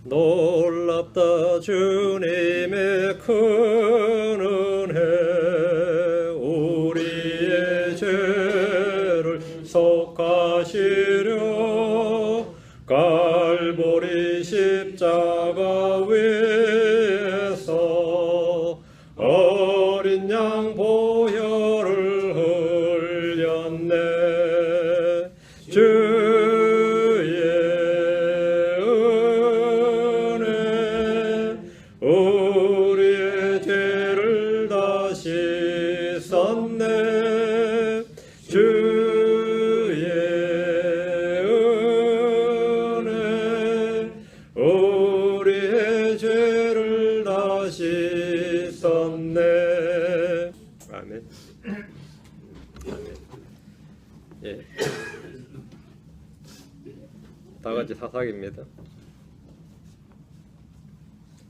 놀랍다 주님의 큰 은혜 우리의 죄를 속하시려 갈보리 십자가 위에서 어린 양 보혈을 흘렸네. 주의 은혜 우리의 죄를 다 씻었네. 주의 은혜 우리의 죄를 다 씻었네. 아멘. 아멘. 예. 다 같이 사사기입니다.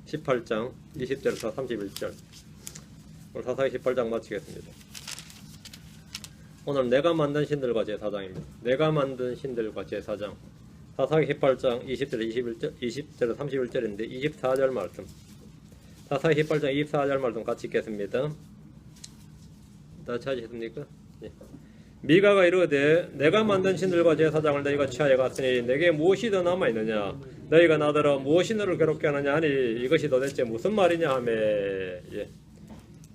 18장 20절에서 31절. 오늘 사사기 18장 마치겠습니다. 오늘 내가 만든 신들과 제사장입니다. 내가 만든 신들과 제사장. 사사기 18장 20절에서 31절인데 24절 말씀. 사사기 18장 24절 말씀 같이 읽겠습니다. 다 찾으셨습니까? 예. 미가가 이르되 내가 만든 신들과 제사장을 너희가 취하여 갔으니 내게 무엇이 더 남아있느냐. 너희가 나더러 무엇이 너를 괴롭게 하느냐 하니 이것이 도대체 무슨 말이냐 하며. 예.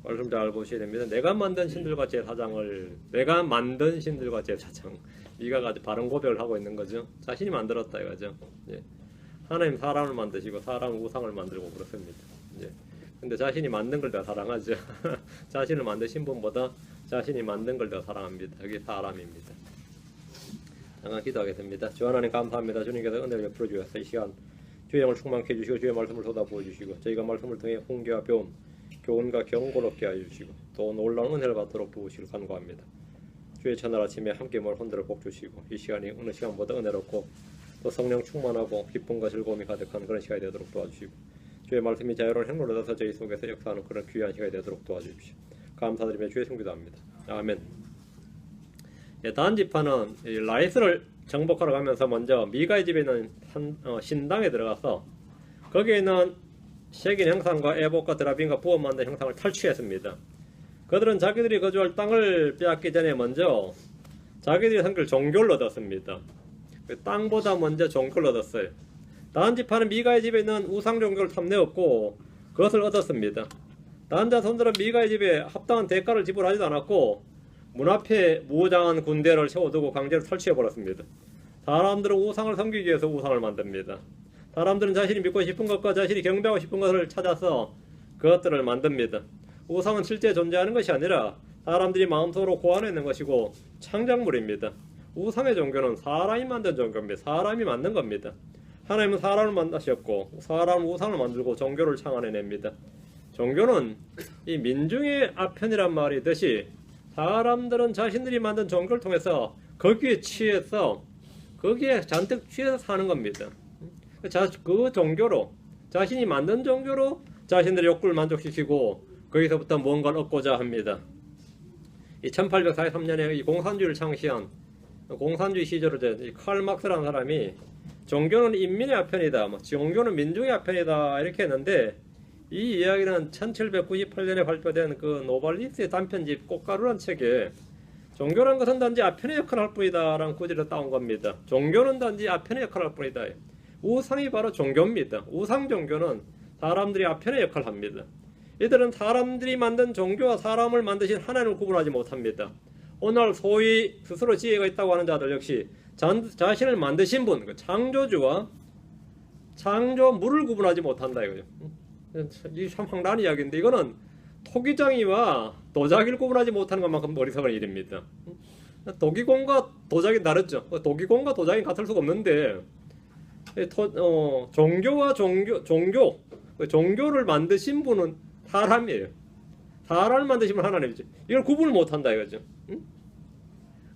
말씀 잘 보셔야 됩니다. 내가 만든 신들과 제사장을 내가 만든 신들과 제사장. 미가가 바른 고백을 하고 있는 거죠. 자신이 만들었다 이거죠. 예. 하나님 사람을 만드시고 사람 우상을 만들고 그렇습니다. 예. 근데 자신이 만든 걸 더 사랑하죠. 자신을 만드신 분보다 자신이 만든 걸 더 사랑합니다. 여기 사람입니다. 잠깐 기도하겠습니다. 주 하나님 감사합니다. 주님께서 은혜를 베풀어 주셔서 이 시간 주의 영을 충만케 해주시고 주의 말씀을 쏟아부어 주시고 저희가 말씀을 통해 훈계와 배움, 교훈과 경고를 얻게 하여 주시고 또 놀라운 은혜를 받도록 도우시길 간구합니다. 주의 첫날 아침에 함께 뭘 흔들어 복 주시고 이 시간이 어느 시간보다 은혜롭고 또 성령 충만하고 기쁨과 즐거움이 가득한 그런 시간이 되도록 도와주시고 주의 말씀이 자유로운 행로를 얻어서 저희 속에서 역사하는 그런 귀한 시간이 되도록 도와주십시오. 감사드리며 주의 성기도합니다. 아멘. 예, 다음 지파는 라이스를 정복하러 가면서 먼저 미가의 집에 있는 신당에 들어가서 거기에 있는 색인 형상과 에봇과 드라빔과 부업 만든 형상을 탈취했습니다. 그들은 자기들이 거주할 땅을 빼앗기 전에 먼저 자기들이 섬길 종교를 얻었습니다. 땅보다 먼저 종교를 얻었어요. 다른 지파는 미가의 집에 있는 우상 종교를 탐내었고 그것을 얻었습니다. 다른 자손들은 미가의 집에 합당한 대가를 지불하지도 않았고 문 앞에 무장한 군대를 세워두고 강제로 탈취해버렸습니다. 사람들은 우상을 섬기기 위해서 우상을 만듭니다. 사람들은 자신이 믿고 싶은 것과 자신이 경배하고 싶은 것을 찾아서 그것들을 만듭니다. 우상은 실제 존재하는 것이 아니라 사람들이 마음속으로 고안해낸 것이고 창작물입니다. 우상의 종교는 사람이 만든 종교입니다. 사람이 만든 겁니다. 하나님은 사람을 만드셨고 사람은 우상을 만들고 종교를 창안해냅니다. 종교는 이 민중의 아편이란 말이듯이 사람들은 자신들이 만든 종교를 통해서 거기에 취해서 거기에 잔뜩 취해서 사는 겁니다. 그 종교로 자신이 만든 종교로 자신들의 욕구를 만족시키고 거기서부터 뭔가를 얻고자 합니다. 이 1843년에 이 공산주의를 창시한 공산주의 시절에 칼 막스라는 사람이 종교는 인민의 아편이다, 종교는 민중의 아편이다 이렇게 했는데 이 이야기는 1798년에 발표된 그 노발리스의 단편집 꽃가루란 책에 종교란 것은 단지 아편의 역할을 할 뿐이다 라는 구절을 따온 겁니다. 종교는 단지 아편의 역할을 할 뿐이다. 우상이 바로 종교입니다. 우상 종교는 사람들이 아편의 역할을 합니다. 이들은 사람들이 만든 종교와 사람을 만드신 하나님을 구분하지 못합니다. 오늘 소위 스스로 지혜가 있다고 하는 자들 역시 자신을 만드신 분, 그 창조주와 창조물을 구분하지 못한다 이거죠. 이 참 황당한 이야기인데 이거는 토기장이와 도자기를 구분하지 못하는 것만큼 어리석은 일입니다. 도기공과 도자기는 다르죠. 도기공과 도자기는 같을 수가 없는데 종교와 종교를 만드신 분은 사람이에요. 사람을 만드신 분은 하나님이죠. 이걸 구분을 못한다 이거죠.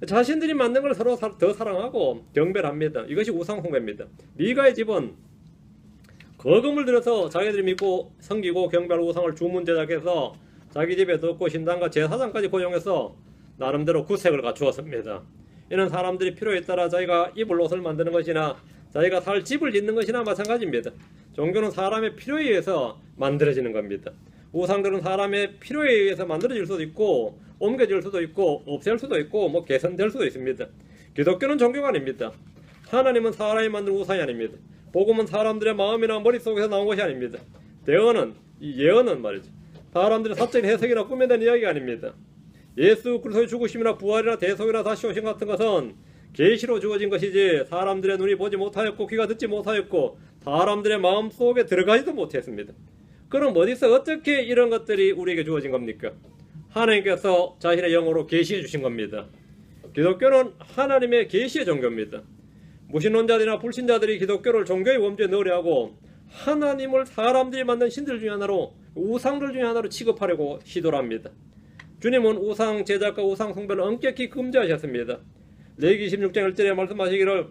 자신들이 만든 걸 서로 더 사랑하고 경배를 합니다. 이것이 우상 숭배입니다. 미가의 집은 거금을 들여서 자기들이 믿고 섬기고 경배할 우상을 주문 제작해서 자기 집에 넣고 신당과 제사장까지 고용해서 나름대로 구색을 갖추었습니다. 이는 사람들이 필요에 따라 자기가 입을 옷을 만드는 것이나 자기가 살 집을 짓는 것이나 마찬가지입니다. 종교는 사람의 필요에 의해서 만들어지는 겁니다. 우상들은 사람의 필요에 의해서 만들어질 수도 있고 옮겨질 수도 있고 없앨 수도 있고 뭐 개선될 수도 있습니다. 기독교는 종교가 아닙니다. 하나님은 사람이 만든 우상이 아닙니다. 복음은 사람들의 마음이나 머릿속에서 나온 것이 아닙니다. 예언은 말이죠. 사람들의 사적인 해석이나 꾸며낸 이야기가 아닙니다. 예수 그리스도의 죽으심이나 부활이나 대속이나 다시 오심 같은 것은 계시로 주어진 것이지 사람들의 눈이 보지 못하였고 귀가 듣지 못하였고 사람들의 마음속에 들어가지도 못했습니다. 그럼 어디서 어떻게 이런 것들이 우리에게 주어진 겁니까? 하나님께서 자신의 영으로 계시해 주신 겁니다. 기독교는 하나님의 계시의 종교입니다. 무신론자들이나 불신자들이 기독교를 종교의 범주에 넣으려 하고 하나님을 사람들이 만든 신들 중에 하나로 우상들 중에 하나로 취급하려고 시도를 합니다. 주님은 우상 제작과 우상 숭배를 엄격히 금지하셨습니다. 레위기 16장 1절에 말씀하시기를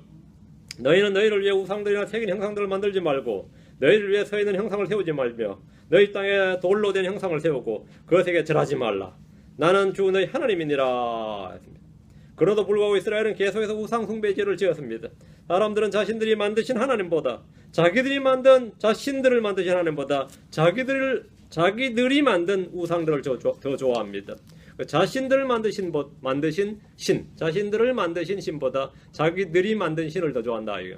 너희는 너희를 위해 우상들이나 새긴 형상들을 만들지 말고 너희를 위해 서 있는 형상을 세우지 말며 너희 땅에 돌로 된 형상을 세우고 그것에게 절하지 말라. 나는 주 너희 하나님이니라. 그러도 불구하고 이스라엘은 계속해서 우상 숭배의 죄를 지었습니다. 사람들은 자신들이 만드신 하나님보다 자기들이 만든 자신들을 만드신 하나님보다 자기들이 만든 우상들을 더 좋아합니다. 자신들을 만드신 신, 자신들을 만드신 신보다 자기들이 만든 신을 더 좋아한다. 이거.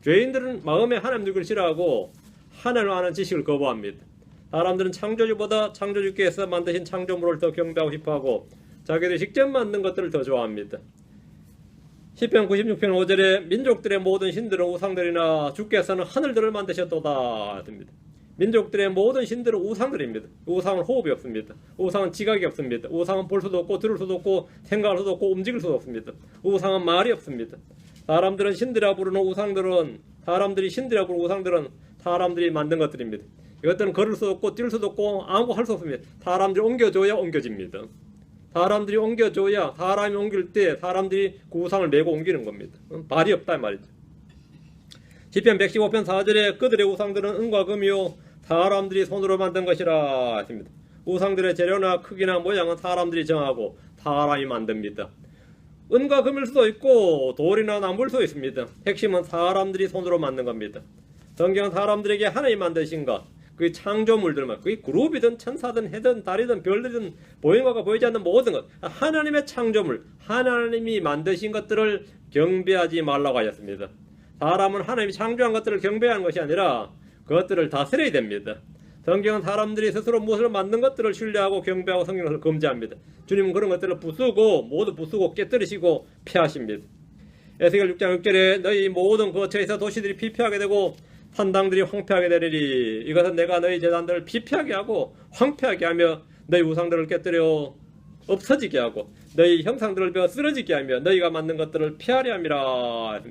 죄인들은 마음에 하나님 누구를 싫어하고 하나님을 아는 지식을 거부합니다. 사람들은 창조주보다 창조주께서 만드신 창조물을 더 경배하고 싶어하고 자기들이 직접 만든 것들을 더 좋아합니다. 시편 96편 5절에 민족들의 모든 신들은 우상들이나 주께서는 하늘들을 만드셨도다. 민족들의 모든 신들은 우상들입니다. 우상은 호흡이 없습니다. 우상은 지각이 없습니다. 우상은 볼 수도 없고 들을 수도 없고 생각할 수도 없고 움직일 수도 없습니다. 우상은 말이 없습니다. 사람들은 신들이라 부르는 우상들은 사람들이 신들이라 부르는 우상들은 사람들이 만든 것들입니다. 이것들은 걸을 수도 없고 뛸 수도 없고 아무것도 할 수 없습니다. 사람들이 옮겨줘야 옮겨집니다. 사람들이 옮겨줘야 사람이 옮길 때 사람들이 그 우상을 메고 옮기는 겁니다. 발이 없다 말이죠. 시편 115편 4절에 그들의 우상들은 은과 금이요 사람들이 손으로 만든 것이라 했습니다. 우상들의 재료나 크기나 모양은 사람들이 정하고 사람이 만듭니다. 은과 금일 수도 있고 돌이나 나무일 수도 있습니다. 핵심은 사람들이 손으로 만든 겁니다. 성경은 사람들에게 하나님 만드신 것, 그 창조물들만, 그게 그룹이든 천사든 해든 달이든 별들이든 보이는 것과 보이지 않는 모든 것, 하나님의 창조물, 하나님이 만드신 것들을 경배하지 말라고 하셨습니다. 사람은 하나님이 창조한 것들을 경배하는 것이 아니라 그것들을 다스려야 됩니다. 성경은 사람들이 스스로 무엇을 만든 것들을 신뢰하고 경배하고 성경을 금지합니다. 주님은 그런 것들을 모두 부수고 깨뜨리시고 피하십니다. 에스겔 6장 6절에 너희 모든 거처에서 도시들이 피폐하게 되고 산당들이 황폐하게 되리니 이것은 내가 너희 제단들을 피폐하게 하고 황폐하게 하며 너희 우상들을 깨뜨려 없어지게 하고 너희 형상들을 베어 쓰러지게 하며 너희가 만든 것들을 피하려 함이라.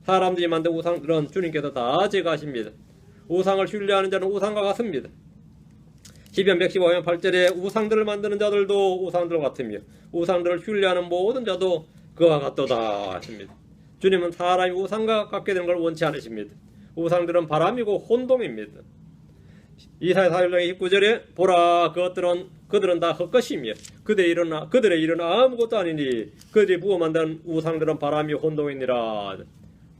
사람들이 만든 우상들은 주님께서 다 제거하십니다. 우상을 신뢰하는 자는 우상과 같습니다. 시편 115편 8절에 우상들을 만드는 자들도 우상들과 같으며 우상들을 신뢰하는 모든 자도 그와 같도다 하십니다. 주님은 사람이 우상과 같게 되는 걸 원치 않으십니다. 우상들은 바람이고 혼동입니다. 이사야 41장 29절에 보라 그들은 다 헛것이며 그들의 일은 아무것도 아니니 그들이 부어 만든 우상들은 바람이 혼동이니라.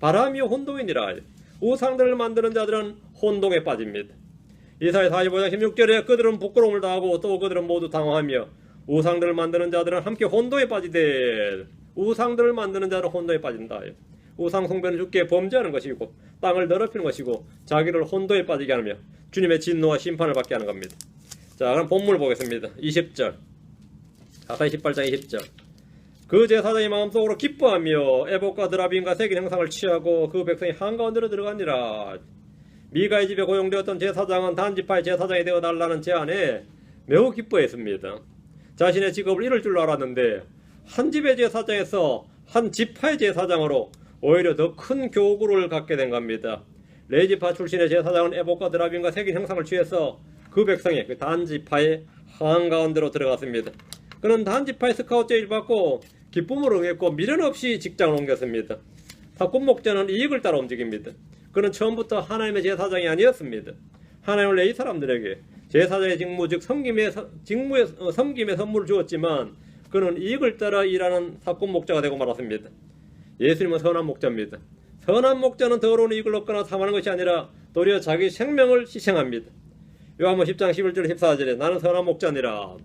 바람이 혼동이니라. 우상들을 만드는 자들은 혼동에 빠집니다. 이사야 45장 16절에 그들은 부끄러움을 당하고 또 그들은 모두 당황하며 우상들을 만드는 자들은 함께 혼동에 빠지되 우상들을 만드는 자는 혼동에 빠진다. 우상 숭배는 주께 범죄하는 것이고 땅을 더럽히는 것이고 자기를 혼돈에 빠지게 하며 주님의 진노와 심판을 받게 하는 겁니다. 자, 그럼 본문을 보겠습니다. 20절 사사기 18장 20절 그 제사장이 마음속으로 기뻐하며 에봇과 드라빔과 새긴 형상을 취하고 그 백성이 한가운데로 들어가니라. 미가의 집에 고용되었던 제사장은 단지파의 제사장이 되어 달라는 제안에 매우 기뻐했습니다. 자신의 직업을 잃을 줄 알았는데 한 집의 제사장에서 한 지파의 제사장으로 오히려 더 큰 교구를 갖게 된 겁니다. 레지파 출신의 제사장은 에봇과 드라빔과 새긴 형상을 취해서 그 백성의 그 단지파의 한가운데로 들어갔습니다. 그는 단지파의 스카우트 제의를 받고 기쁨으로 응했고 미련 없이 직장을 옮겼습니다. 사꾼 목자는 이익을 따라 움직입니다. 그는 처음부터 하나님의 제사장이 아니었습니다. 하나님은 레위 사람들에게 제사장의 직무 즉 섬김의 선물을 주었지만 그는 이익을 따라 일하는 사꾼 목자가 되고 말았습니다. 예수님은 선한 목자입니다. 선한 목자는 더러운 이익을 얻거나 탐하는 것이 아니라 도리어 자기 생명을 희생합니다. 요한복음 10장 11절 14절에 나는 선한 목자니라.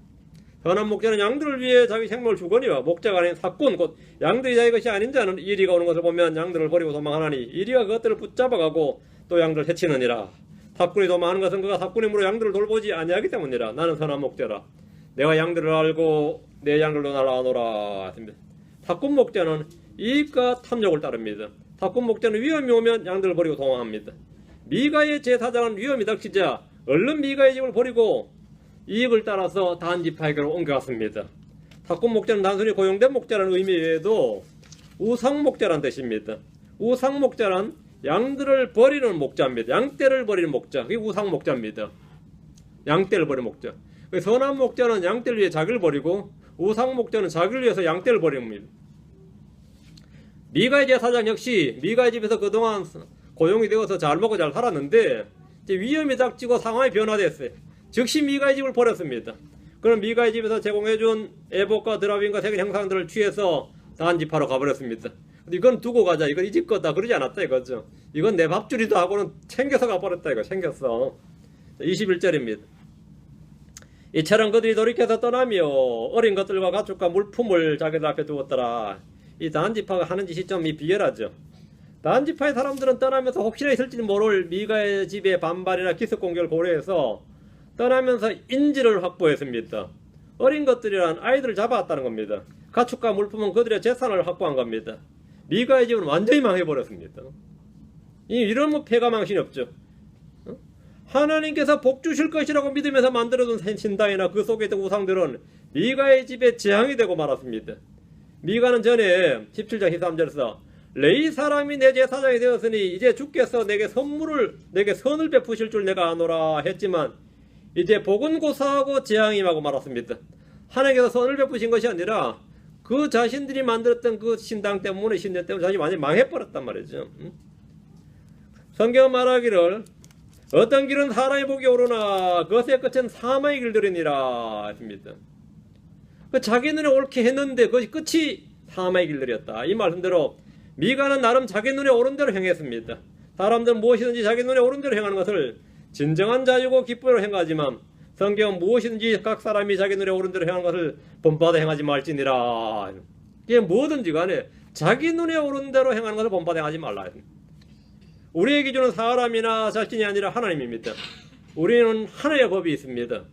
선한 목자는 양들을 위해 자기 생명을 주거니와 목자가 아닌 삭꾼 곧 양들이 자기 것이 아닌 자는 이리가 오는 것을 보면 양들을 버리고 도망하나니 이리가 그것들을 붙잡아가고 또 양들을 해치느니라. 삭꾼이 도망하는 것은 그가 삭꾼이므로 양들을 돌보지 아니하기 때문이라. 나는 선한 목자라. 내가 양들을 알고 내 양들도 나를 아노라. 삭꾼 목자는 이익과 탐욕을 따릅니다. 삭꾼 목자는 위험이 오면 양들을 버리고 도망합니다. 미가의 제사장은 위험이 닥치자 얼른 미가의 집을 버리고 이익을 따라서 단지파에게로 옮겨갔습니다. 삭꾼 목자는 단순히 고용된 목자라는 의미 외에도 우상목자라는 뜻입니다. 우상목자란 양들을 버리는 목자입니다. 양떼를 버리는 목자, 그게 우상목자입니다. 양떼를 버리는 목자. 선한 목자는 양떼를 위해 자기를 버리고 우상목자는 자기를 위해서 양떼를 버립니다. 미가의 제사장 역시 미가의 집에서 그동안 고용이 되어서 잘 먹고 잘 살았는데 이제 위험이 닥치고 상황이 변화됐어요. 즉시 미가의 집을 버렸습니다. 그럼 미가의 집에서 제공해준 에봇과 드라빔과 색의 형상들을 취해서 단지파로 가버렸습니다. 근데 이건 두고 가자, 이건 이 집 거다 그러지 않았다 이거죠. 이건 내 밥줄이도 하고는 챙겨서 가버렸다 이거. 챙겼어. 21절입니다. 이처럼 그들이 돌이켜서 떠나며 어린 것들과 가축과 물품을 자기들 앞에 두었더라. 이 단지파가 하는 짓이 좀 비열하죠. 단지파의 사람들은 떠나면서 혹시나 있을지 모를 미가의 집의 반발이나 기습 공격을 고려해서 떠나면서 인지를 확보했습니다. 어린 것들이란 아이들을 잡아왔다는 겁니다. 가축과 물품은 그들의 재산을 확보한 겁니다. 미가의 집은 완전히 망해버렸습니다. 이런 폐가 망신이 없죠. 하나님께서 복 주실 것이라고 믿으면서 만들어둔 신당이나 그 속에 있던 우상들은 미가의 집에 재앙이 되고 말았습니다. 미가는 전에 17장 13절에서 레위 사람이 내 제사장이 되었으니 이제 주께서 내게 선을 베푸실 줄 내가 아노라 했지만 이제 복은 고사하고 재앙이 임하고 말았습니다. 하나님께서 선을 베푸신 것이 아니라 그 자신들이 만들었던 그 신당 때문에 신전 때문에 자신이 완전히 망해버렸단 말이죠. 성경 말하기를 어떤 길은 사람의 복이 오르나 그것의 끝은 사망의 길들이니라 했습니다. 자기 눈에 옳게 했는데 그것이 끝이 사망의 길들이었다. 이 말씀대로 미가는 나름 자기 눈에 오른 대로 행했습니다. 사람들은 무엇이든지 자기 눈에 오른 대로 행하는 것을 진정한 자유고 기쁨으로 행하지만 성경은 무엇이든지 각 사람이 자기 눈에 오른 대로 행하는 것을 본받아 행하지 말지니라. 이게 뭐든지 간에 자기 눈에 오른 대로 행하는 것을 본받아 행하지 말라. 우리의 기준은 사람이나 자신이 아니라 하나님입니다. 우리는 하나님의 법이 있습니다.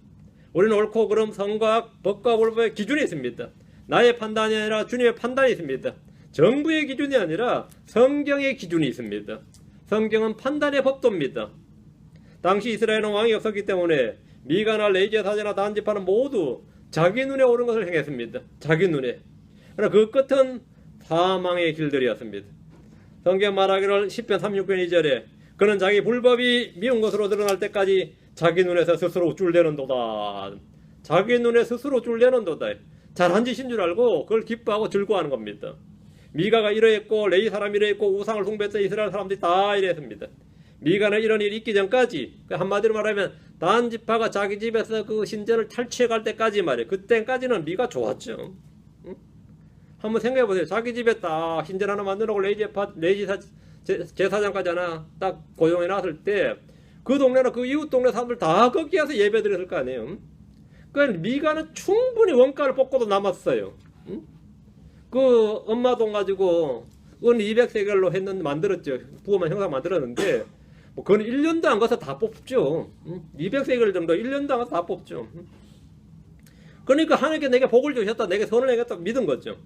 우리는 옳고 그름, 선과 악, 법과 불법의 기준이 있습니다. 나의 판단이 아니라 주님의 판단이 있습니다. 정부의 기준이 아니라 성경의 기준이 있습니다. 성경은 판단의 법도입니다. 당시 이스라엘은 왕이 없었기 때문에 미가나 레위 제사장이나 단지파는 모두 자기 눈에 옳은 것을 행했습니다. 자기 눈에. 그러나 그 끝은 사망의 길들이었습니다. 성경 말하기를 10편 36편 2절에 그는 자기 불법이 미운 것으로 드러날 때까지 자기 눈에서 스스로 쫄대는도다. 자기 눈에 스스로 쫄대는도다. 잘한 짓인 줄 알고 그걸 기뻐하고 즐거워하는 겁니다. 미가가 이러했고 레위 사람이 이러했고 우상을 숭배했던 이스라엘 사람들이 다 이랬습니다. 미가는 이런 일이 있기 전까지 한마디로 말하면 단지파가 자기 집에서 그 신전을 탈취해 갈 때까지 말이에요. 그때까지는 미가 좋았죠. 응? 한번 생각해 보세요. 자기 집에 딱 신전 하나 만들어놓고 레위 제사장까지 하나 딱 고용해 놨을 때 그 동네나 그 이웃 동네 사람들 다 거기 와서 예배 드렸을 거 아니에요. 그러니까 미가는 충분히 원가를 뽑고도 남았어요. 응? 그 엄마 돈 가지고 은 200세겔로 만들었죠. 부엄한 형상 만들었는데 뭐 그건 1년도 안 가서 다 뽑죠. 200세겔 정도 1년도 안 가서 다 뽑죠. 그러니까 하나님께 내게 복을 주셨다, 내게 선을 행했다 믿은 거죠.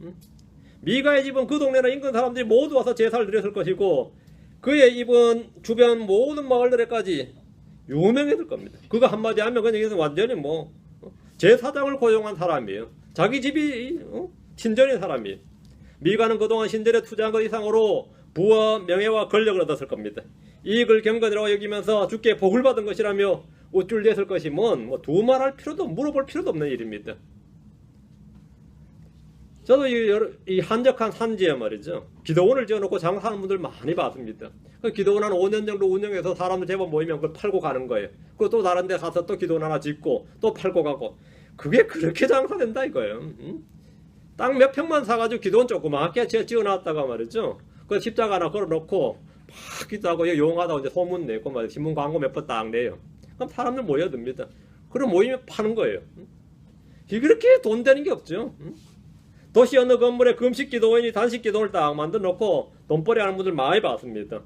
미가의 집은 그 동네나 인근 사람들이 모두 와서 제사를 드렸을 것이고 그의 집은 주변 모든 마을들에까지 유명해질 겁니다. 그거 한마디 하면 그냥 여기서 완전히 뭐 제사장을 고용한 사람이에요. 자기 집이 친전인 사람이에요. 미가는 그동안 신전에 투자한 것 이상으로 부와 명예와 권력을 얻었을 겁니다. 이익을 경건이라고 여기면서 주께 복을 받은 것이라며 우쭐댔을 것이면 뭐 두말할 필요도 물어볼 필요도 없는 일입니다. 저도 이 한적한 산지에 말이죠. 기도원을 지어놓고 장사하는 분들 많이 봤습니다. 그 기도원 한 5년 정도 운영해서 사람들 제법 모이면 그걸 팔고 가는 거예요. 그리고 또 다른 데 가서 또 기도원 하나 짓고 또 팔고 가고. 그게 그렇게 장사된다 이거예요. 땅 몇 평만 사가지고 기도원 조그맣게 지어놨다가 말이죠. 그 십자가 하나 걸어놓고 하기도 하고 용하다고 이제 소문 내고 막 신문 광고 몇 번 딱 내요. 그럼 사람들 모여듭니다. 그럼 모이면 파는 거예요. 그렇게 돈 되는 게 없죠. 도시 어느 건물에 금식기도원이 단식기도원을 딱 만들어 놓고 돈벌이 하는 분들 많이 봤습니다.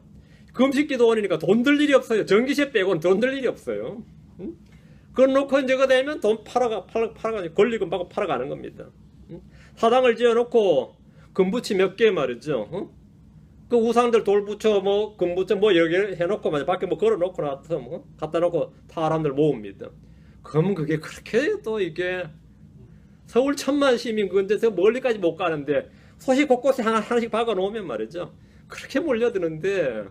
금식기도원이니까 돈 들 일이 없어요. 전기세 빼고는 돈 들 일이 없어요. 그걸 놓고 이제 그 되면 돈 팔아가지고 권리금 받고 팔아가는 겁니다. 사당을 지어놓고 금붙이 몇 개 말이죠. 그 우상들 돌 붙여 뭐 금 붙여 뭐 여기 해놓고 막 밖에 뭐 걸어놓고 나서 뭐 갖다 놓고 사람들 모읍니다. 그러면 그게 그렇게 또 이게 서울 1,000만 시민 근데서 멀리까지 못 가는데 소식 곳곳에 하나씩 박아 놓으면 말이죠. 그렇게 몰려드는데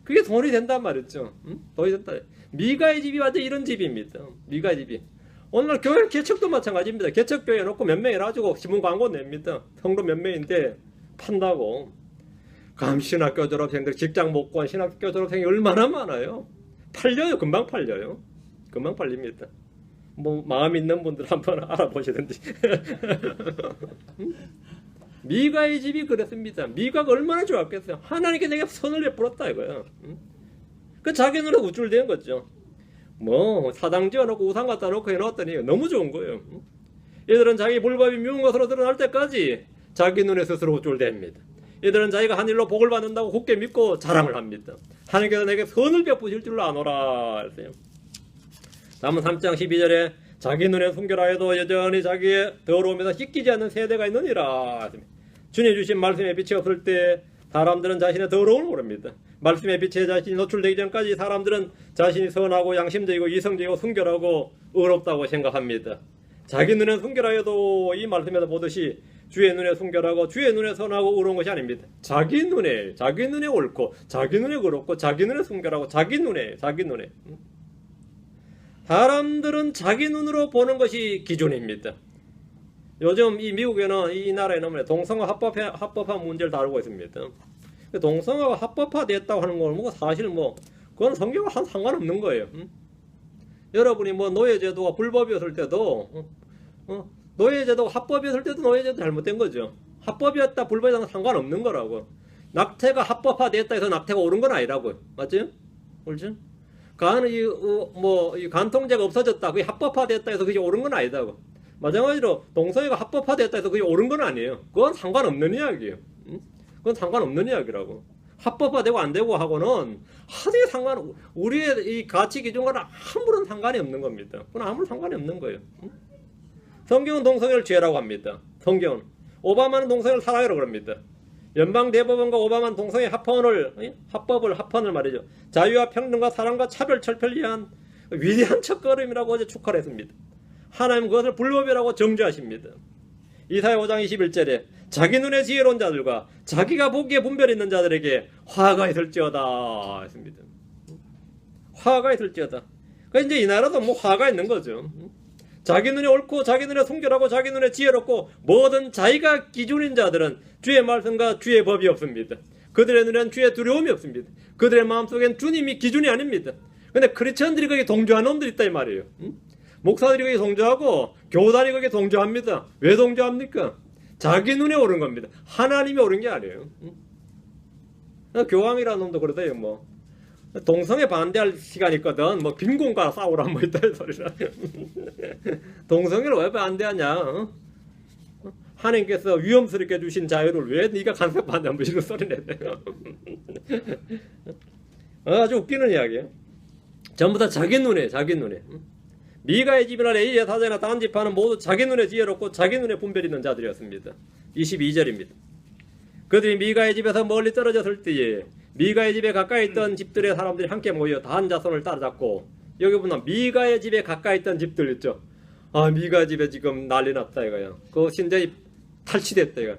그게 돈이 된단 말이죠. 돈이 된다. 미가의 집이 완전 이런 집입니다. 미가의 집이. 오늘 교회 개척도 마찬가지입니다. 개척교회 놓고 몇 명이 가지고 신문 광고 냅니다. 성도 몇 명인데 판다고. 신학교 졸업생들 직장 못 구한 신학교 졸업생이 얼마나 많아요. 팔려요. 금방 팔려요. 금방 팔립니다. 뭐 마음 있는 분들 한번 알아보시든지. 미가의 집이 그랬습니다. 미가가 얼마나 좋았겠어요. 하나님께 내가 선을 베풀었다 이거야. 그 자기 눈에 우쭐대는 거죠. 뭐 사당 지어놓고 우상 갖다 놓고 해놨더니 너무 좋은 거예요. 얘들은 자기 불법이 미운 것으로 드러날 때까지 자기 눈에 스스로 우쭐댑니다. 얘들은 자기가 한 일로 복을 받는다고 굳게 믿고 자랑을 합니다. 하나님께서 내게 선을 베푸실 줄로 아노라 했어요. 다음은 3장 12절에 자기 눈에 순결하여도 여전히 자기의 더러움에서 씻기지 않는 세대가 있느니라. 주님 주신 말씀의 빛이 없을 때 사람들은 자신의 더러움을 모릅니다. 말씀의 빛에 자신이 노출되기 전까지 사람들은 자신이 선하고 양심적이고 이성적이고 순결하고 의롭다고 생각합니다. 자기 눈에 순결하여도 이 말씀에서 보듯이 주의 눈에 순결하고 주의 눈에 선하고 의로운 것이 아닙니다. 자기 눈에 옳고 자기 눈에 그렇고 자기 눈에 순결하고 자기 눈에 사람들은 자기 눈으로 보는 것이 기준입니다. 요즘 이 미국에는 이 나라에는 동성애 합법화 문제를 다루고 있습니다. 동성애가 합법화됐다고 하는 건 뭐 사실 뭐 그건 성경과 상관없는 거예요. 여러분이 뭐 노예제도가 불법이었을 때도 노예제도가 합법이었을 때도 노예제도 잘못된 거죠. 합법이었다 불법이었다 상관없는 거라고. 낙태가 합법화됐다 해서 낙태가 옳은 건 아니라고요. 맞죠? 그렇죠? 이 간통죄가 없어졌다 그게 합법화됐다 해서 그게 옳은 건 아니다고. 마찬가지로 동성애가 합법화됐다 해서 그게 옳은 건 아니에요. 그건 상관없는 이야기예요. 그건 상관없는 이야기라고. 합법화되고 안 되고 하고는 하등에 우리의 이 가치 기준과는 아무런 상관이 없는 겁니다. 그건 아무런 상관이 없는 거예요. 성경은 동성애를 죄라고 합니다. 성경은. 오바마는 동성애를 사랑이라고 합니다. 연방대법원과 오바마는 동성애 합헌을 말이죠. 자유와 평등과 사랑과 차별 철폐를 위한 위대한 첫걸음이라고 어제 축하를 했습니다. 하나님 그것을 불법이라고 정죄하십니다. 이사야 5장 21절에 자기 눈에 지혜로운 자들과 자기가 보기에 분별 있는 자들에게 화가 있을지어다 했습니다. 화가 있을지어다. 그러니까 이제 이 나라도 뭐 화가 있는 거죠. 자기 눈에 옳고 자기 눈에 순결하고 자기 눈에 지혜롭고 뭐든 자기가 기준인 자들은 주의 말씀과 주의 법이 없습니다. 그들의 눈에는 주의 두려움이 없습니다. 그들의 마음속엔 주님이 기준이 아닙니다. 근데 크리스천들이 거기에 동조하는 놈들이 있다 이 말이에요. 목사들이 거기에 동조하고 교단이 거기에 동조합니다. 왜 동조합니까? 자기 눈에 옳은 겁니다. 하나님이 옳은 게 아니에요. 교황이라는 놈도 그러대요. 뭐 동성애 반대할 시간이 있거든. 뭐 빈곤과 싸우라 뭐 있다 이 소리라. 동성애를 왜 반대하냐? 하나님께서 위험스럽게 주신 자유를 왜 네가 간섭 반대하냐 뭐 이런 소리 내대요. 아주 웃기는 이야기예요. 전부 다 자기 눈에. 미가의 집이나 레이의 사자나 다른 지파는 모두 자기 눈에 지혜롭고 자기 눈에 분별 있는 자들이었습니다. 22절입니다. 그들이 미가의 집에서 멀리 떨어졌을 때에 미가의 집에 가까이 있던 집들의 사람들이 함께 모여 단 자손을 따라잡고, 여기 보면 미가의 집에 가까이 있던 집들 있죠. 아, 미가 집에 지금 난리 났다 이거야. 그 신전이 탈취됐다 이거.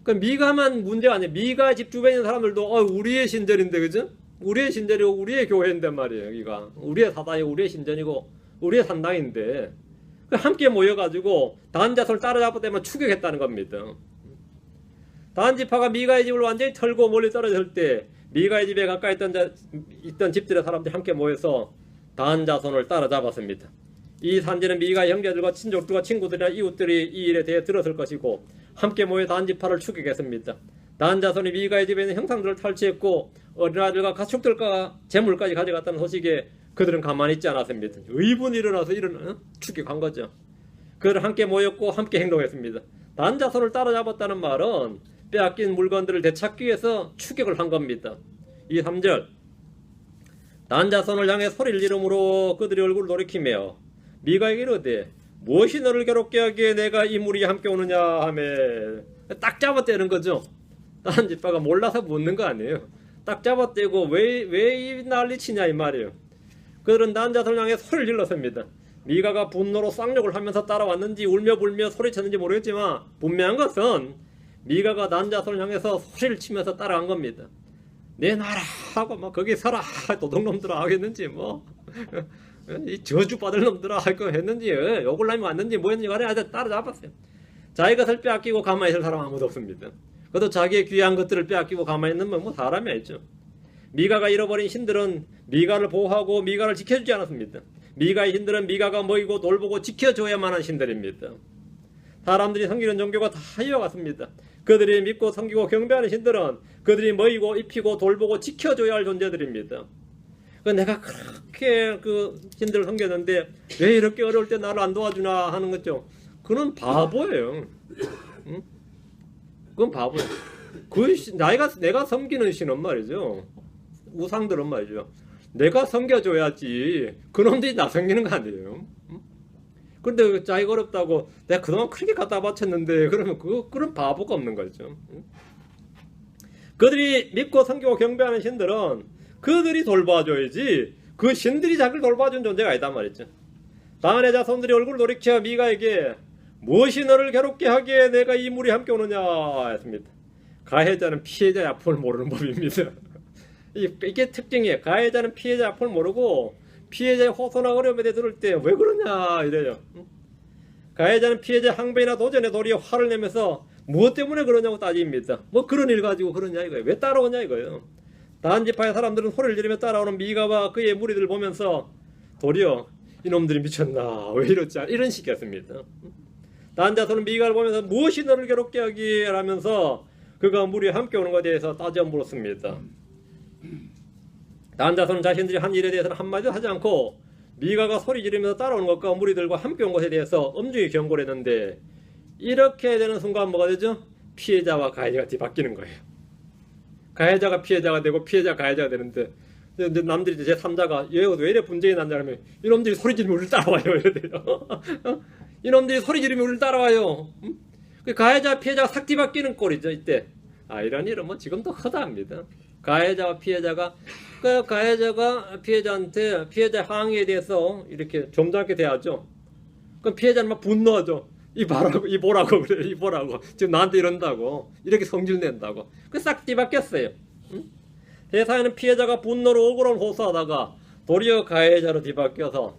그 미가만 문제가 아니에요. 미가 집 주변에 있는 사람들도 우리의 신전인데 그죠? 우리의 신전이고 우리의 교회인데 말이에요. 여기가 우리의 사당이고 우리의 신전이고 우리의 산당인데 함께 모여가지고 단 자손을 따라잡았다면 추격했다는 겁니다. 단 지파가 미가의 집을 완전히 털고 멀리 떨어졌을 때 미가의 집에 가까이 있던 집들의 사람들이 함께 모여서 단 자손을 따라잡았습니다. 이 산지는 미가의 형제들과 친족들과 친구들이나 이웃들이 이 일에 대해 들었을 것이고 함께 모여 단 지파를 추격했습니다. 단 자손이 미가의 집에 있는 형상들을 탈취했고 어린아들과 가축들과 재물까지 가져갔다는 소식에 그들은 가만히 있지 않았습니다. 의분이 일어나서 추격한 거죠. 그들은 함께 모였고 함께 행동했습니다. 단 자손을 따라잡았다는 말은 빼앗긴 물건들을 되찾기 위해서 추격을 한 겁니다. 이 3절 단 자손을 향해 소리를 지르므로 그들이 얼굴을 돌이키며 미가에게 이르되 무엇이 너를 괴롭게 하기에 내가 이 무리에 함께 오느냐 하며 딱 잡아떼는 거죠. 딴 집파가 몰라서 묻는 거 아니에요. 딱 잡아떼고 왜 이 난리치냐 이 말이에요. 그들은 단 자손을 향해 소리를 질렀습니다. 미가가 분노로 쌍욕을 하면서 따라왔는지 울며 불며 소리쳤는지 모르겠지만 분명한 것은 미가가 단 자손을 향해서 소리를 치면서 따라간 겁니다. 내 나라 하고 막 거기 서라 도둑놈들아 하겠는지 뭐 이 저주받을 놈들아 하고 했는지 욕을 하면 왔는지 뭐 했는지 간에 따라잡았어요. 자기 것을 빼앗기고 가만히 있을 사람 아무도 없습니다. 그것도 자기의 귀한 것들을 빼앗기고 가만히 있는 뭐 사람이 아니죠. 미가가 잃어버린 신들은 미가를 보호하고 미가를 지켜주지 않았습니다. 미가의 신들은 미가가 먹이고 돌보고 지켜줘야만 한 신들입니다. 사람들이 섬기는 종교가 다 이와 같습니다. 그들이 믿고 섬기고 경배하는 신들은 그들이 먹이고 입히고 돌보고 지켜줘야 할 존재들입니다. 내가 그렇게 그 신들을 섬겼는데 왜 이렇게 어려울 때 나를 안 도와주나 하는 거죠. 그건 바보예요. 응? 그건 바보예요. 내가 섬기는 신은 말이죠. 우상들은 말이죠. 내가 섬겨줘야지. 그놈들이 나 섬기는 거 아니에요. 응? 그런데 자기가 어렵다고 내가 그동안 그렇게 갖다 바쳤는데 그러면 그런 바보가 없는 거죠. 응? 그들이 믿고 섬기고 경배하는 신들은 그들이 돌봐줘야지 그 신들이 자기를 돌봐준 존재가 아니단 말이죠. 단의 자손들이 얼굴을 돌이켜 미가에게 무엇이 너를 괴롭게 하기에 내가 이 무리 함께 오느냐 했습니다. 가해자는 피해자의 아픔을 모르는 법입니다. 이게 특징이에요. 가해자는 피해자의 아픔을 모르고 피해자의 호소나 어려움에 대해 들을 때 왜 그러냐 이래요. 가해자는 피해자의 항변이나 도전에 도리어 화를 내면서 무엇 때문에 그러냐고 따집니다. 뭐 그런 일 가지고 그러냐 이거예요. 왜 따라오냐 이거예요. 단지파의 사람들은 소리를 지르며 따라오는 미가와 그의 무리들을 보면서 도리어 이놈들이 미쳤나 왜 이렇지 이런 식이었습니다. 단자손은 미가를 보면서 무엇이 너를 괴롭게 하기에 라면서 그가 무리와 함께 오는 것에 대해서 따져 물었습니다. 단자손은 자신들이 한 일에 대해서는 한마디도 하지 않고 미가가 소리 지르면서 따라오는 것과 무리들과 함께 온 것에 대해서 엄중히 경고를 했는데 이렇게 되는 순간 뭐가 되죠? 피해자와 가해자가 뒤바뀌는 거예요. 가해자가 피해자가 되고 피해자가 가해자가 되는데 남들이 이제 제3자가 얘 왜 이래 분쟁이 났냐면 이놈들이 소리 지르면 우리를 따라와요 이래요. 이놈들이 소리 지르면 우리를 따라와요. 그 가해자 피해자가 싹 뒤바뀌는 꼴이죠 이때. 이런 일은 뭐 지금도 허다합니다. 가해자와 피해자가 그 가해자가 피해자한테 피해자 항의에 대해서 이렇게 점잖게 대하죠. 그럼 피해자는 막 분노하죠. 이 보라고 그래 이 보라고 지금 나한테 이런다고 이렇게 성질 낸다고 그 싹 뒤바뀌었어요. 대사에는 피해자가 분노로 억울함을 호소하다가 도리어 가해자로 뒤바뀌어서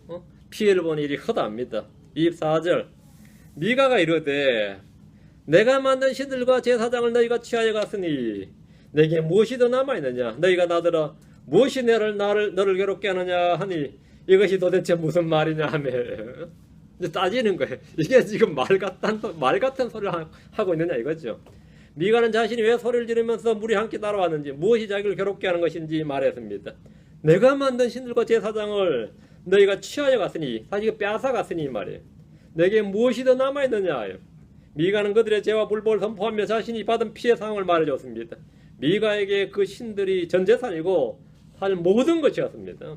피해를 본 일이 허다합니다. 24절 미가가 이르되 내가 만든 신들과 제사장을 너희가 취하여 갔으니 내게 무엇이 더 남아있느냐 너희가 나더러 무엇이 너를 괴롭게 하느냐 하니 이것이 도대체 무슨 말이냐 하며 이제 따지는 거예요. 이게 지금 말 같은 소리를 하고 있느냐 이거죠. 미가는 자신이 왜 소리를 지르면서 무리 함께 따라왔는지 무엇이 자기를 괴롭게 하는 것인지 말했습니다. 내가 만든 신들과 제사장을 너희가 취하여 갔으니 사실 빼앗아 갔으니 말이에요. 내게 무엇이 더 남아있느냐. 미가는 그들의 죄와 불법을 선포하며 자신이 받은 피해 상황을 말해줬습니다. 미가에게 그 신들이 전 재산이고 사실 모든 것이었습니다.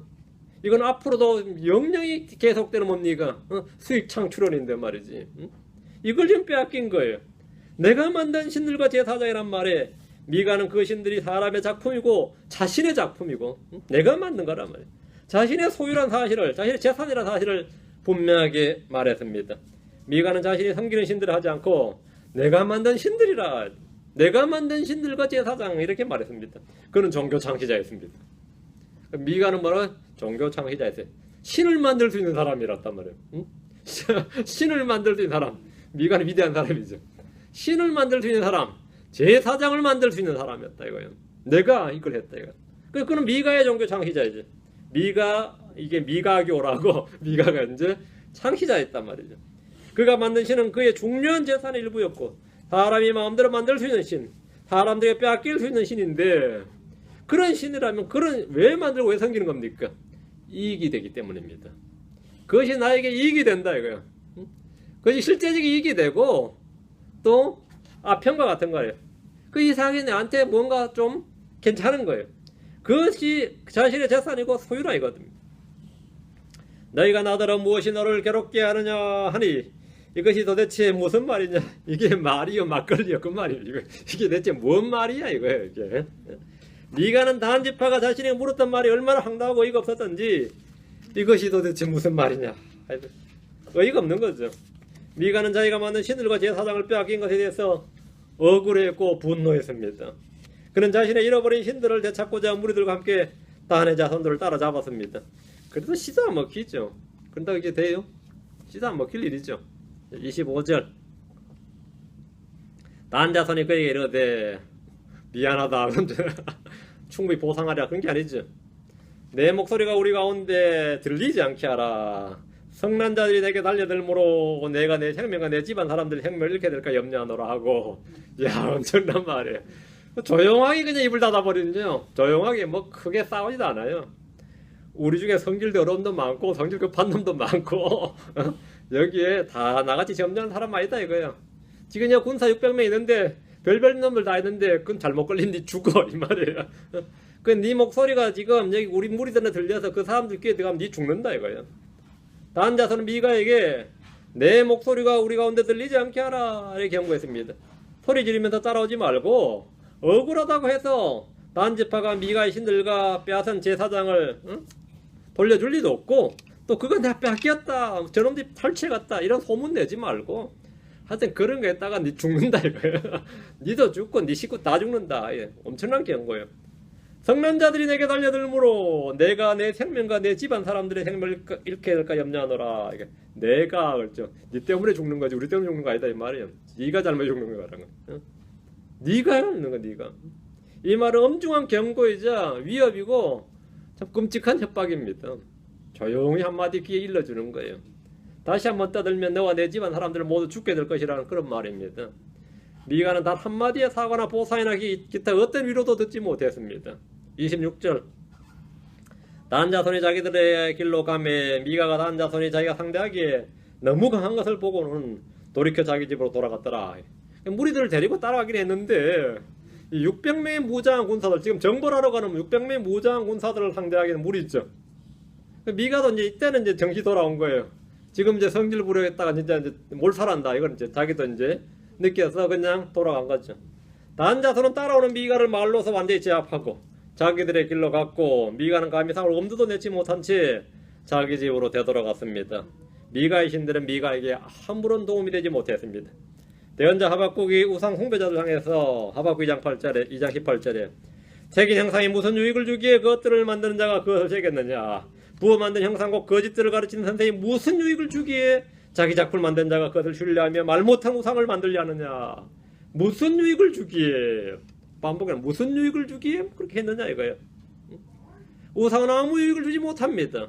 이건 앞으로도 영영이 계속되는 뭡니까? 수익 창출원인데 말이지. 이걸 지금 빼앗긴 거예요. 내가 만든 신들과 제사장이란 말에 미가는 그 신들이 사람의 작품이고 자신의 작품이고 내가 만든 거란 말이에요. 자신의 소유란 사실을 자신의 재산이란 사실을 분명하게 말했습니다. 미가는 자신이 섬기는 신들을 하지 않고 내가 만든 신들이라 내가 만든 신들과 제사장 이렇게 말했습니다. 그는 종교 창시자였습니다. 미가는 뭐라? 종교 창시자였어요. 신을 만들 수 있는 사람이었단 말이에요. 응? 신을 만들 수 있는 사람. 미가는 위대한 사람이죠. 신을 만들 수 있는 사람, 제사장을 만들 수 있는 사람이었다 이거예요. 내가 이걸 했다 이거. 그는 미가의 종교 창시자이죠. 이게 미가교라고 미가가 이제 창시자였단 말이죠. 그가 만든 신은 그의 중요한 재산의 일부였고 사람이 마음대로 만들 수 있는 신, 사람들에게 빼앗길 수 있는 신인데 그런 신이라면 왜 만들고 왜 섬기는 겁니까? 이익이 되기 때문입니다. 그것이 나에게 이익이 된다 이거예요. 그것이 실제적인 이익이 되고 또 아편과 같은 거예요. 그 이상이 나한테 뭔가 좀 괜찮은 거예요. 그것이 자신의 재산이고 소유라 이거든요. 너희가 나더러 무엇이 너를 괴롭게 하느냐 하니 이것이 도대체 무슨 말이냐? 이게 말이요 막걸리요 그 말이에요. 이게 대체 뭔 말이야 이거예요. 이게. 미가는 단지파가 자신이 물었던 말이 얼마나 황당하고 어이가 없었던지 이것이 도대체 무슨 말이냐? 어이가 없는 거죠. 미가는 자기가 만든 신들과 제사장을 빼앗긴 것에 대해서 억울했고 분노했습니다. 그는 자신의 잃어버린 신들을 되찾고자 무리들과 함께 단의 자손들을 따라잡았습니다. 그래도 시도 안 먹히죠. 그런다고 이게 돼요? 시도 안 먹힐 일이죠. 25절 단 자손이 그에게 이르되 미안하다. 충분히 보상하랴 그런 게 아니죠. 내 목소리가 우리 가운데 들리지 않게 하라. 성난 자들이 내게 달려들므로 내가 내 생명과 내 집안 사람들의 생명을 잃게 될까 염려하노라 하고 야 엄청난 말이에요. 조용하게 그냥 입을 닫아버리는요. 조용하게 뭐 크게 싸우지도 않아요. 우리 중에 성질 더러운 놈도 많고 성질 급한 놈도 많고 여기에 다 나같이 점잖은 사람 아니다 이거예요. 지금 군사 600명 있는데 별별 놈들 다 있는데 그건 잘못 걸린 니 죽어 이 말이에요. 그 네 목소리가 지금 여기 우리 무리들한테 들려서 그 사람들 귀에 들어가면 니 죽는다 이거예요. 단 자손은 미가에게 내 목소리가 우리 가운데 들리지 않게 하라 이렇게 경고했습니다. 소리 지르면서 따라오지 말고 억울하다고 해서 단지파가 미가의 신들과 빼앗은 제사장을 돌려줄 리도 없고 또 그건 내가 빼앗겼다 저놈들이 탈취해갔다 이런 소문 내지 말고 하여튼 그런 거 했다가 니 죽는다 이거예요. 니도 죽고 니 식구 다 죽는다. 예, 엄청난 경고예요. 성난자들이 내게 달려들므로 내가 내 생명과 내 집안 사람들의 생명을 잃게 될까 염려하노라. 이게 내가 그렇죠. 니 때문에 죽는 거지 우리 때문에 죽는 거 아니다 이 말이에요. 니가 잘못 죽는 거라는 거. 니가 해야 하는 거 니가. 이 말은 엄중한 경고이자 위협이고 참 끔찍한 협박입니다. 조용히 한마디 귀에 일러주는 거예요. 다시 한번 떠들면 너와 내 집안 사람들 모두 죽게 될 것이라는 그런 말입니다. 미가는 단 한마디의 사과나 보상이나 기타 어떤 위로도 듣지 못했습니다. 26절 단 자손이 자기들의 길로 가매 미가가 단 자손이 자기가 상대하기에 너무 강한 것을 보고는 돌이켜 자기 집으로 돌아갔더라. 무리들을 데리고 따라가긴 했는데 600명의 무장한 군사들 지금 정벌 하러 가는 600명의 무장한 군사들을 상대하기는 무리죠. 미가도 이제 이때는 이제 정신 돌아온 거예요. 지금 이제 성질 부려했다가 진짜 이제 몰살한다. 이건 이제 자기도 이제 느껴서 그냥 돌아간 거죠. 단 자손은 따라오는 미가를 말로서 완전히 제압하고 자기들의 길로 갔고 미가는 감히 상을 엄두도 내지 못한 채 자기 집으로 되돌아갔습니다. 미가의 신들은 미가에게 아무런 도움이 되지 못했습니다. 대언자 하박국이 우상 숭배자들 향해서 하박국 2장 18절에 새긴 형상이 무슨 유익을 주기에 그것들을 만드는 자가 그것을 새겼느냐. 부어 만든 형상과 거짓들을 가르치는 선생이 무슨 유익을 주기에 자기 작품을 만든 자가 그것을 신뢰하며 말 못한 우상을 만들려 하느냐. 무슨 유익을 주기에 반복해는 무슨 유익을 주기에 그렇게 했느냐 이거예요. 우상은 아무 유익을 주지 못합니다.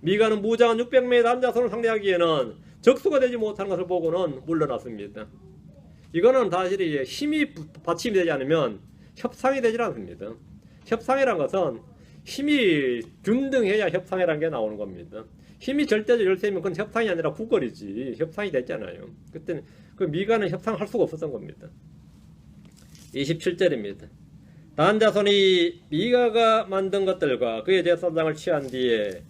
미가는 무장한 600명의 남자손을 상대하기에는 적수가 되지 못하는 것을 보고는 물러났습니다. 이거는 사실 힘이 받침이 되지 않으면 협상이 되지 않습니다. 협상이란 것은 힘이 균등해야 협상이라는 게 나오는 겁니다. 힘이 절대적 열세면 그건 협상이 아니라 구걸이지 협상이 됐잖아요. 그때는 그 미가는 협상할 수가 없었던 겁니다. 27절입니다. 단 자손이 미가가 만든 것들과 그의 제사장을 취한 뒤에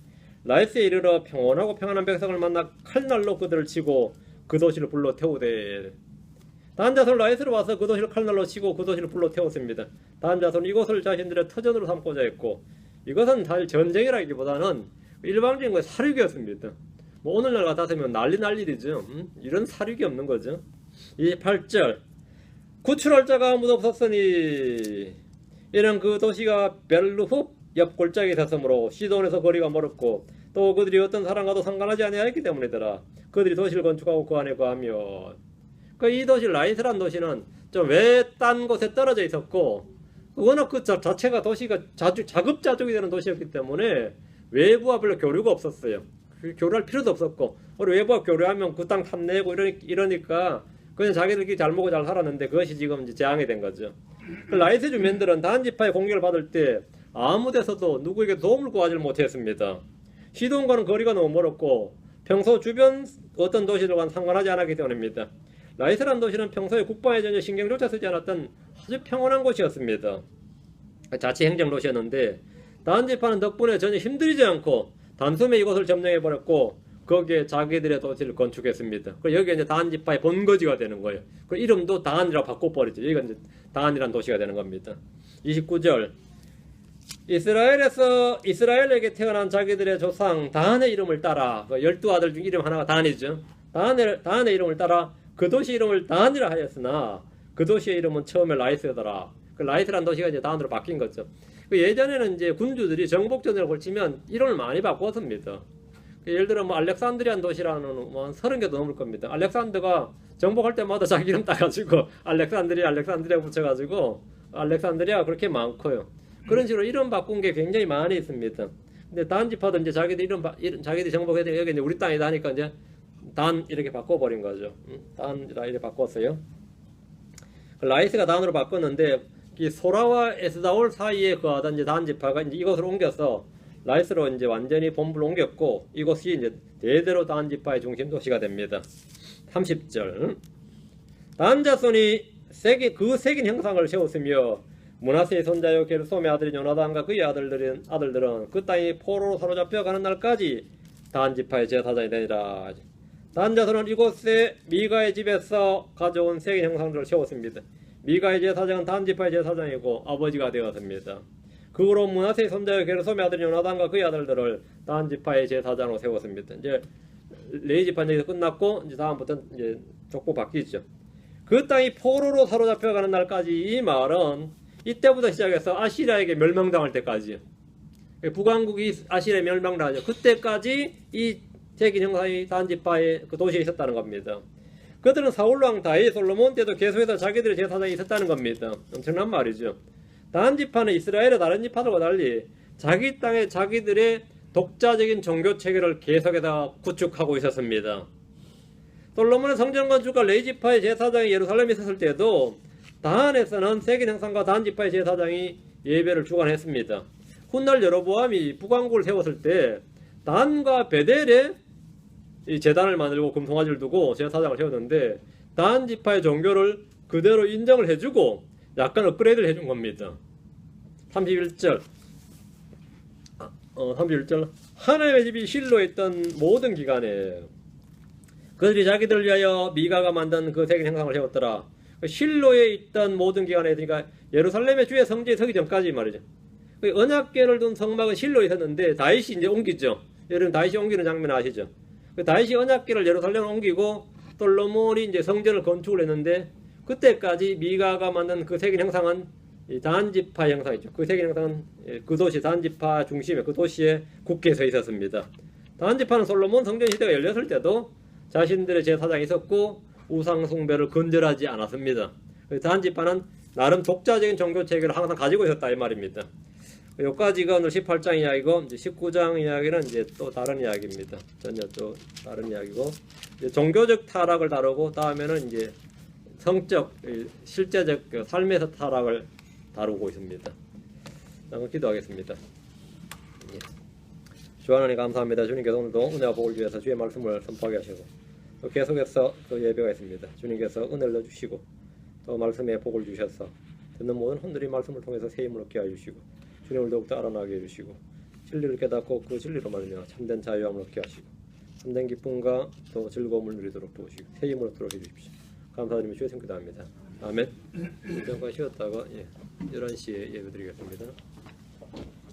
라이스에 이르러 평온하고 평안한 백성을 만나 칼날로 그들을 치고 그 도시를 불러 태우되 단 자손 라이스로 와서 그 도시를 칼날로 치고 그 도시를 불러 태웠습니다. 단 자손 이곳을 자신들의 터전으로 삼고자 했고 이것은 사실 전쟁이라기보다는 일방적인 거의 사륙이었습니다. 뭐 오늘날 같았으면 난리죠. 이런 사륙이 없는 거죠. 28절 구출할 자가 아무도 없었으니 이는 그 도시가 벨루흡 옆 골짜기에 섰으므로 시돈에서 거리가 멀었고 또 그들이 어떤 사람과도 상관하지 아니하였기 때문이더라. 그들이 도시를 건축하고 그 안에 거하며 이 도시 라이스란 도시는 좀 외딴 곳에 떨어져 있었고 워낙 그 자체가 도시가 자급자족이 되는 도시였기 때문에 외부와 별로 교류가 없었어요. 교류할 필요도 없었고 우리 외부와 교류하면 그 땅 탐내고 이러니까 그냥 자기들끼리 잘 먹고 잘 살았는데 그것이 지금 이제 재앙이 된 거죠. 라이스 주민들은 단지파의 공격을 받을 때 아무 데서도 누구에게 도움을 구하지 못했습니다. 시돈과는 거리가 너무 멀었고 평소 주변 어떤 도시들과는 상관하지 않았기 때문입니다. 라이스라는 도시는 평소에 국방에 전혀 신경조차 쓰지 않았던 아주 평온한 곳이었습니다. 자치 행정 도시였는데 단지파는 덕분에 전혀 힘들이지 않고 단숨에 이곳을 점령해버렸고 거기에 자기들의 도시를 건축했습니다. 그리고 여기가 이제 단지파의 본거지가 되는 거예요. 그 이름도 단이라고 바꿔버리죠. 여기가 이제 단이라는 도시가 되는 겁니다. 29절 이스라엘에게 태어난 자기들의 조상 단의 이름을 따라 그 12아들 중 이름 하나가 단이죠. 단의 이름을 따라 그 도시 이름을 단이라 하였으나 그 도시의 이름은 처음에 라이스더라. 그 라이스라는 도시가 이제 단으로 바뀐 거죠. 그 예전에는 이제 군주들이 정복전을 걸치면 이름을 많이 바꿨습니다. 예를 들어 뭐 알렉산드리안 도시라는 뭐 30개도 넘을 겁니다. 알렉산더가 정복할 때마다 자기 이름 따가지고 알렉산드리아 붙여가지고 알렉산드리아가 그렇게 많고요. 그런 식으로 이름 바꾼 게 굉장히 많이 있습니다. 근데 단지파도 이제 자기들 자기들이 정복해야 돼. 여기 이제 우리 땅이다 하니까 이제 단 이렇게 바꿔버린 거죠. 단이라 이렇게 바꿨어요. 라이스가 단으로 바꿨는데 이 소라와 에스다올 사이에 거하던 이제 단지파가 이제 이곳으로 옮겨서 라이스로 이제 완전히 본부를 옮겼고 이곳이 이제 대대로 단지파의 중심 도시가 됩니다. 30절 단 자손이 그 색인 형상을 세웠으며 므낫세의 손자요 게르솜의 아들인 요나단과 그의 아들들은 그 땅이 포로로 사로잡혀 가는 날까지 단지파의 제사장이 되니라. 단 자손은 이곳에 미가의 집에서 가져온 색인 형상들을 세웠습니다. 미가의 제사장은 단지파의 제사장이고 아버지가 되었습니다. 그 후로 므낫세의 손자요 게르솜의 아들인 요나단과 그의 아들들을 단지파의 제사장으로 세웠습니다. 이제 레위지파 얘기가 끝났고 이제 다음부터 이제 족보 바뀌죠. 그 땅이 포로로 사로잡혀 가는 날까지 이 말은 이때부터 시작해서 아시리아에게 멸망당할 때까지요. 북왕국이 아시리아에 멸망당하죠. 그때까지 이 색인 형상이 단지파의 그 도시에 있었다는 겁니다. 그들은 사울왕 다윗 솔로몬 때도 계속해서 자기들의 제사장이 있었다는 겁니다. 엄청난 말이죠. 단지파는 이스라엘의 다른 지파들과 달리 자기 땅에 자기들의 독자적인 종교 체계를 계속해서 구축하고 있었습니다. 솔로몬의 성전 건축과 레위지파의 제사장이 예루살렘에 있었을 때도 다한에서는 색인 형상과 단지파의 제사장이 예배를 주관했습니다. 훗날 여로보암이 북왕국을 세웠을 때 단과 베델에 이 제단을 만들고 금송아지를 두고 제사장을 세웠는데 단지파의 종교를 그대로 인정을 해주고 약간 업그레이드를 해준 겁니다. 31절 31절 하나님의 집이 실로에 있던 모든 기간에 그들이 자기들을 위하여 미가가 만든 그 색인 형상을 세웠더라. 실로에 있던 모든 기간에 그러니까 예루살렘의 주의 성지에 서기 전까지 말이죠. 언약궤를 둔 성막은 실로에 있었는데 다윗이 이제 옮기죠. 여러분 다윗이 옮기는 장면 아시죠? 다윗이 언약궤를 예루살렘으로 옮기고 솔로몬이 이제 성전을 건축을 했는데 그때까지 미가가 만든 그 색인 형상은 단지파 형상이죠. 그 색인 형상은 그 도시 단지파 중심에 그 도시의 국회에 서 있었습니다. 단지파는 솔로몬 성전 시대가 열렸을 때도 자신들의 제사장이 있었고 우상 숭배를 건절하지 않았습니다. 단지파는 나름 독자적인 종교 체계를 항상 가지고 있었다 이 말입니다. 여기까지가 오늘 18장 이야기고 이제 19장 이야기는 이제 또 다른 이야기입니다. 전혀 또 다른 이야기고 이제 종교적 타락을 다루고 다음에는 이제 성적 실제적 삶에서 타락을 다루고 있습니다. 한번 기도하겠습니다. 예. 주 하나님 감사합니다. 주님께서 오늘도 은혜와 복을 주셔서 주의 말씀을 선포하게 하시고 또 계속해서 또 예배가 있습니다. 주님께서 은혜를 넣어주시고 또 말씀에 복을 주셔서 듣는 모든 혼들이 말씀을 통해서 새 힘을 얻게 해주시고 주님을 더욱더 알아나게 해주시고 진리를 깨닫고 그 진리로 말미암아 참된 자유함을 얻게 하시고 참된 기쁨과 또 즐거움을 누리도록 도우시고 새 힘을 얻도록 해주십시오. 감사드리며 주의 성기도합니다. 아멘. 잠깐 쉬었다가 11시에 예배드리겠습니다.